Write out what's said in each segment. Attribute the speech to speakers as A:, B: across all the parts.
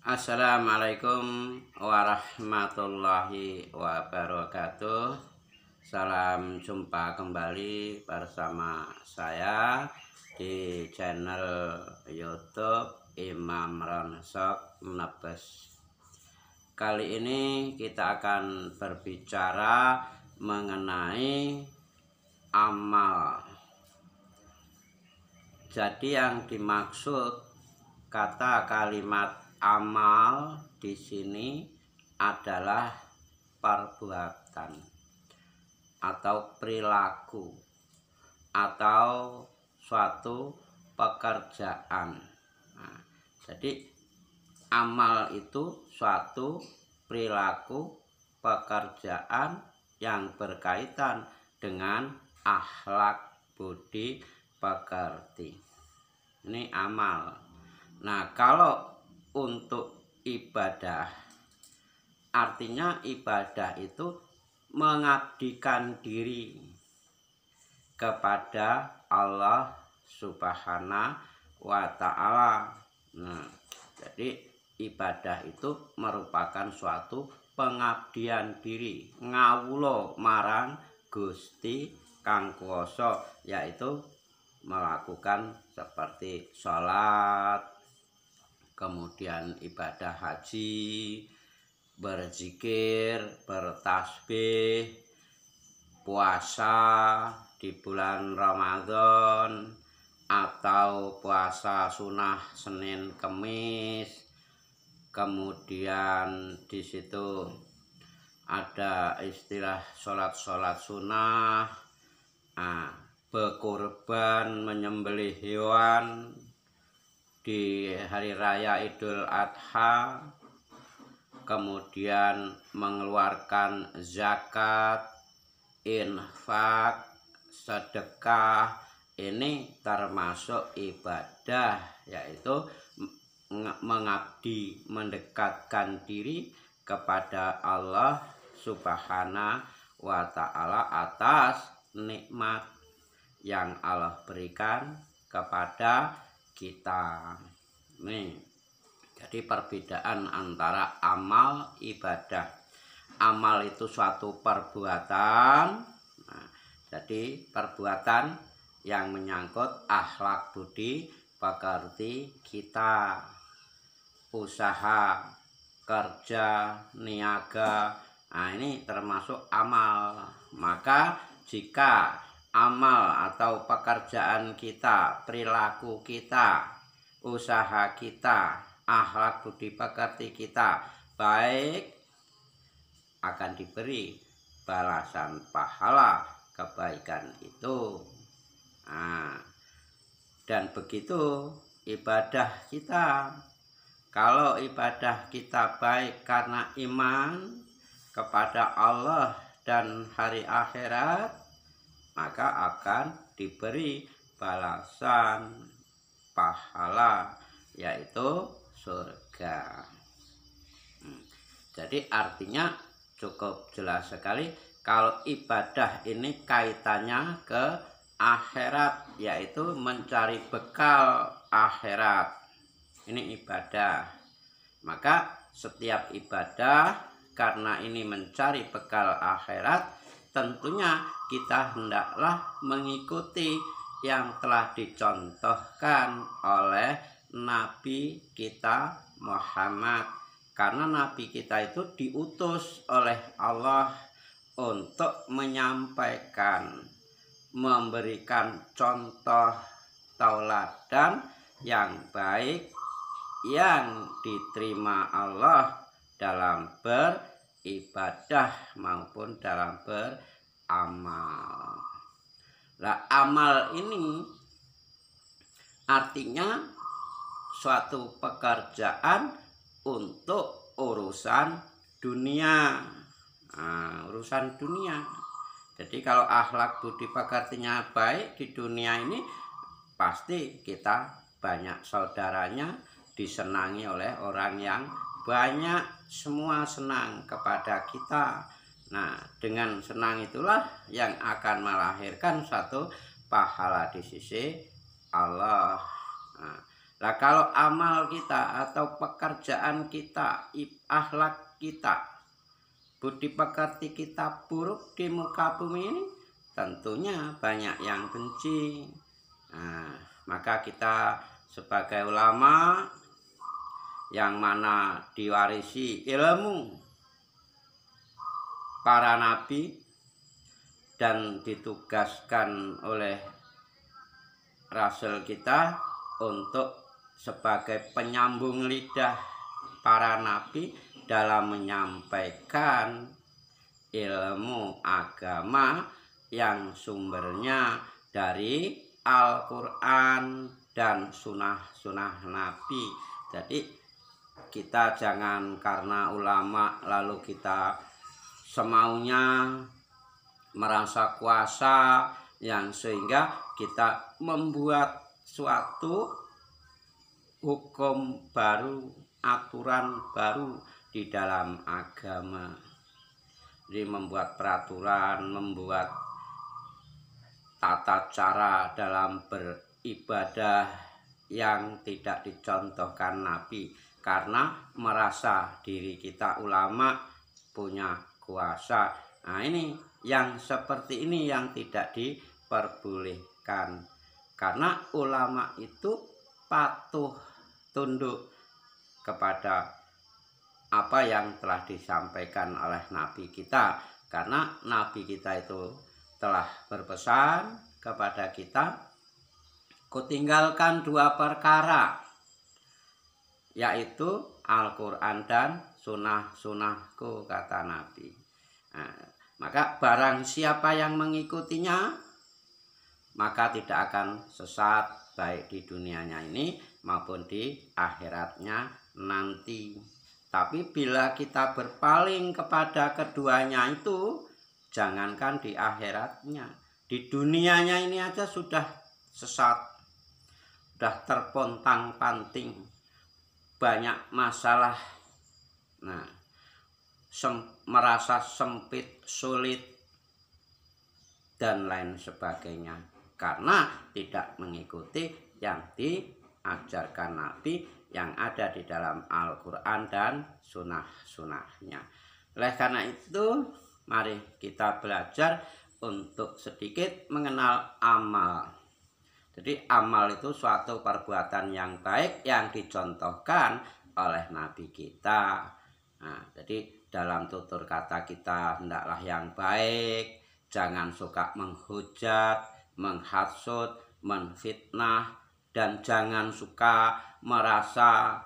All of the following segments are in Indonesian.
A: Assalamualaikum warahmatullahi wabarakatuh. Salam jumpa kembali bersama saya di channel YouTube Imam Ronsok Nebes. Kali ini kita akan berbicara mengenai amal. Jadi yang dimaksud kata kalimat amal di sini adalah perbuatan atau perilaku atau suatu pekerjaan. Nah, jadi amal itu suatu perilaku pekerjaan yang berkaitan dengan akhlak budi pekerti. Ini amal. Nah, kalau untuk ibadah, artinya ibadah itu mengabdikan diri kepada Allah Subhanahu wa Ta'ala. Nah, jadi ibadah itu merupakan suatu pengabdian diri ngawula marang Gusti Kang Kuwasa, yaitu melakukan seperti sholat, kemudian ibadah haji, berzikir, bertasbih, puasa di bulan Ramadan, atau puasa sunnah Senin Kemis. Kemudian di situ ada istilah sholat sunnah, berkorban menyembelih hewan di hari raya Idul Adha, kemudian mengeluarkan zakat, infak, sedekah. Ini termasuk ibadah, yaitu mengabdi, mendekatkan diri kepada Allah Subhanahu wa Ta'ala atas nikmat yang Allah berikan kepada kita. Nih, jadi perbedaan antara amal ibadah. Amal itu suatu perbuatan. Nah, jadi perbuatan yang menyangkut akhlak budi pekerti kita, usaha, kerja, niaga. Nah, ini termasuk amal. Maka jika amal atau pekerjaan kita, perilaku kita, usaha kita, akhlak budi pekerti kita baik, akan diberi balasan pahala kebaikan itu. Nah, dan begitu ibadah kita. Kalau ibadah kita baik karena iman kepada Allah dan hari akhirat, maka akan diberi balasan pahala, yaitu surga. Jadi artinya cukup jelas sekali kalau ibadah ini kaitannya ke akhirat, yaitu mencari bekal akhirat. Ini ibadah. Maka setiap ibadah karena ini mencari bekal akhirat, tentunya kita hendaklah mengikuti yang telah dicontohkan oleh Nabi kita Muhammad. Karena Nabi kita itu diutus oleh Allah untuk menyampaikan, memberikan contoh tauladan yang baik yang diterima Allah dalam beribadah maupun dalam beramal. Nah, amal ini artinya suatu pekerjaan untuk urusan dunia. Nah, urusan dunia. Jadi kalau akhlak budi pekertinya baik di dunia ini, pasti kita banyak saudaranya, disenangi oleh orang yang banyak, semua senang kepada kita. Nah, dengan senang itulah yang akan melahirkan satu pahala di sisi Allah. Nah, Nah, kalau amal kita atau pekerjaan kita, akhlak kita, budi pekerti kita buruk di muka bumi ini, tentunya banyak yang benci. Nah, maka kita sebagai ulama yang mana diwarisi ilmu para nabi dan ditugaskan oleh Rasul kita untuk sebagai penyambung lidah para nabi dalam menyampaikan ilmu agama yang sumbernya dari Al-Quran dan sunnah nabi. Jadi kita jangan karena ulama lalu kita semaunya merasa kuasa, yang sehingga kita membuat suatu hukum baru, aturan baru di dalam agama. Jadi membuat peraturan, membuat tata cara dalam beribadah yang tidak dicontohkan Nabi, karena merasa diri kita ulama punya kuasa. Nah, ini yang seperti ini yang tidak diperbolehkan, karena ulama itu patuh tunduk kepada apa yang telah disampaikan oleh Nabi kita, karena Nabi kita itu telah berpesan kepada kita, kutinggalkan dua perkara, yaitu Al-Quran dan sunnah-sunnahku, kata Nabi. Nah, maka barang siapa yang mengikutinya, maka tidak akan sesat baik di dunianya ini maupun di akhiratnya nanti. Tapi bila kita berpaling kepada keduanya itu, jangankan di akhiratnya, di dunianya ini aja sudah sesat, sudah terpontang-panting, banyak masalah. Nah, merasa sempit, sulit, dan lain sebagainya, karena tidak mengikuti yang diajarkan Nabi yang ada di dalam Al-Quran dan sunnah-sunnahnya. Oleh karena itu, mari kita belajar untuk sedikit mengenal amal. Jadi amal itu suatu perbuatan yang baik yang dicontohkan oleh Nabi kita. Nah, jadi dalam tutur kata kita hendaklah yang baik, jangan suka menghujat, menghasut, menfitnah, dan jangan suka merasa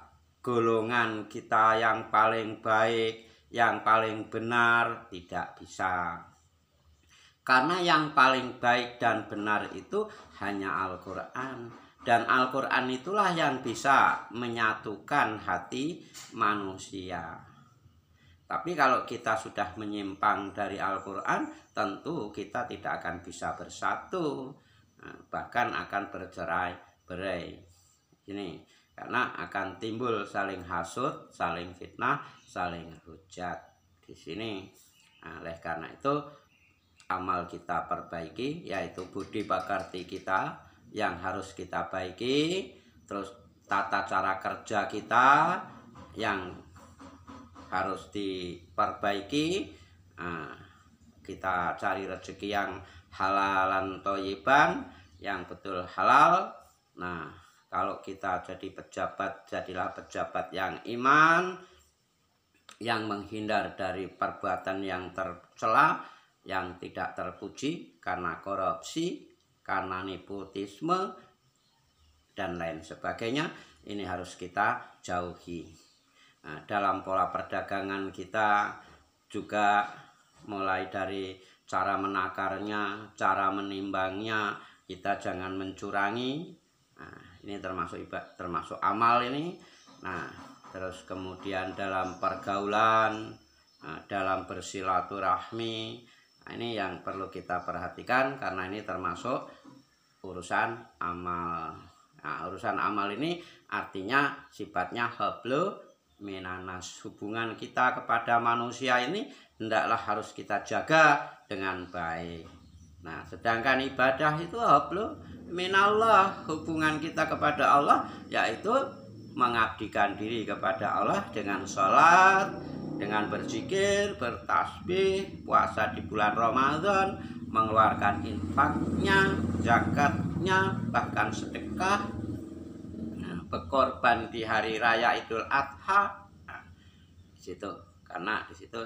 A: golongan kita yang paling baik, yang paling benar. Tidak bisa, karena yang paling baik dan benar itu hanya Al-Quran, dan Al-Quran itulah yang bisa menyatukan hati manusia. Tapi kalau kita sudah menyimpang dari Al-Quran, tentu kita tidak akan bisa bersatu, bahkan akan bercerai-berai. Ini karena akan timbul saling hasut, saling fitnah, saling hujat di sini. Nah, oleh karena itu amal kita perbaiki, yaitu budi pekerti kita yang harus kita baiki, terus tata cara kerja kita yang harus diperbaiki. Nah, kita cari rezeki yang halalan thayyiban, yang betul halal. Nah, kalau kita jadi pejabat, jadilah pejabat yang iman, yang menghindar dari perbuatan yang tercela, yang tidak terpuji, karena korupsi, karena nepotisme, dan lain sebagainya. Ini harus kita jauhi. Nah, dalam pola perdagangan kita juga mulai dari cara menakarnya, cara menimbangnya, kita jangan mencurangi. Nah, ini termasuk amal ini. Nah, terus kemudian dalam pergaulan, dalam bersilaturahmi, nah, ini yang perlu kita perhatikan, karena ini termasuk urusan amal. Nah, urusan amal ini artinya sifatnya hablu minanas. Hubungan kita kepada manusia ini hendaklah harus kita jaga dengan baik. Nah, sedangkan ibadah itu hablum minallah, hubungan kita kepada Allah yaitu mengabdikan diri kepada Allah dengan sholat, dengan berzikir, bertasbih, puasa di bulan Ramadan, mengeluarkan infaknya, zakatnya, bahkan sedekah, berkorban di hari raya Idul Adha. Nah, di situ karena di situ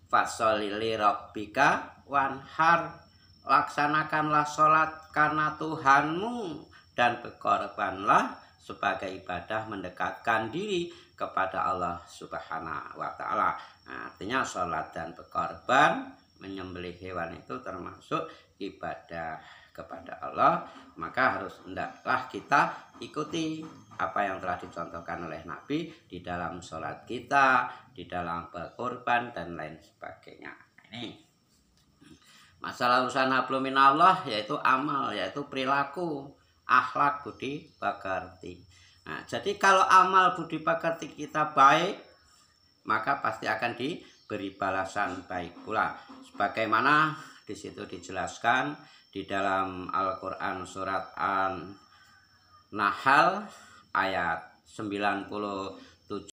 A: fasholli li rabbika wanhar, laksanakanlah sholat karena Tuhanmu dan berkorbanlah sebagai ibadah mendekatkan diri kepada Allah Subhanahu wa Ta'ala. Nah, artinya sholat dan berkorban, menyembelih hewan itu termasuk ibadah kepada Allah. Maka harus hendaklah kita ikuti apa yang telah dicontohkan oleh Nabi di dalam sholat kita, di dalam berkorban dan lain sebagainya. Ini masalah urusan hablum minallah yaitu amal, yaitu perilaku, akhlak, budi pekerti. Nah, jadi kalau amal budi pekerti kita baik, maka pasti akan diberi balasan baik pula. Sebagaimana di situ dijelaskan di dalam Al-Qur'an surat An-Nahl ayat 97.